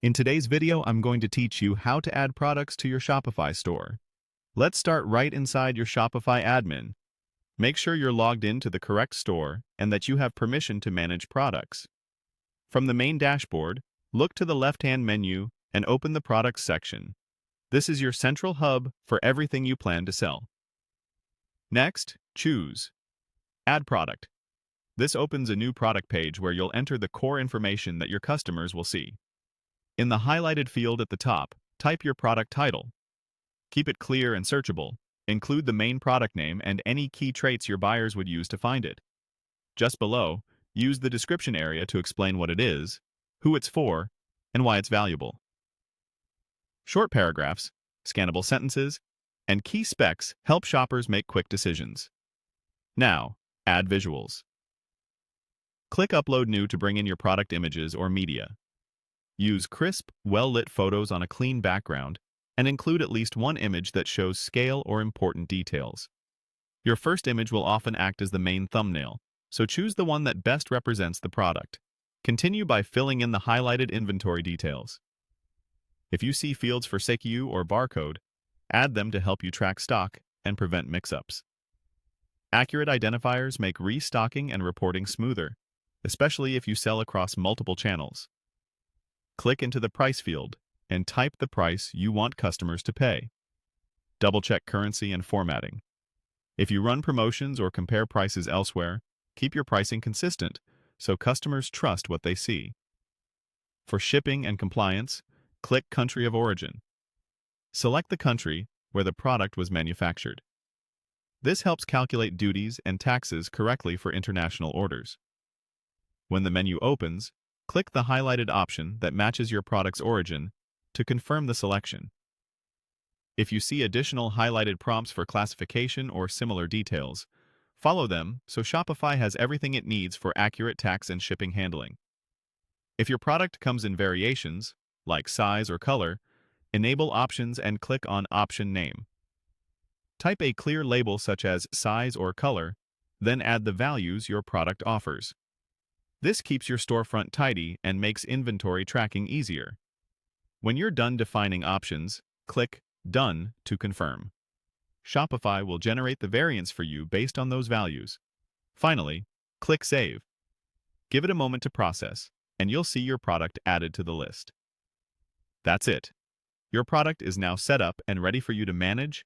In today's video, I'm going to teach you how to add products to your Shopify store. Let's start right inside your Shopify admin. Make sure you're logged into the correct store and that you have permission to manage products. From the main dashboard, look to the left-hand menu and open the Products section. This is your central hub for everything you plan to sell. Next, choose Add Product. This opens a new product page where you'll enter the core information that your customers will see. In the highlighted field at the top, type your product title. Keep it clear and searchable. Include the main product name and any key traits your buyers would use to find it. Just below, use the description area to explain what it is, who it's for, and why it's valuable. Short paragraphs, scannable sentences, and key specs help shoppers make quick decisions. Now, add visuals. Click Upload New to bring in your product images or media. Use crisp, well-lit photos on a clean background and include at least one image that shows scale or important details. Your first image will often act as the main thumbnail, so choose the one that best represents the product. Continue by filling in the highlighted inventory details. If you see fields for SKU or barcode, add them to help you track stock and prevent mix-ups. Accurate identifiers make restocking and reporting smoother, especially if you sell across multiple channels. Click into the price field and type the price you want customers to pay. Double-check currency and formatting. If you run promotions or compare prices elsewhere, keep your pricing consistent so customers trust what they see. For shipping and compliance, click Country of Origin. Select the country where the product was manufactured. This helps calculate duties and taxes correctly for international orders. When the menu opens, click the highlighted option that matches your product's origin to confirm the selection. If you see additional highlighted prompts for classification or similar details, follow them so Shopify has everything it needs for accurate tax and shipping handling. If your product comes in variations, like size or color, enable options and click on Option Name. Type a clear label such as size or color, then add the values your product offers. This keeps your storefront tidy and makes inventory tracking easier. When you're done defining options, click Done to confirm. Shopify will generate the variants for you based on those values. Finally, click Save. Give it a moment to process, and you'll see your product added to the list. That's it. Your product is now set up and ready for you to manage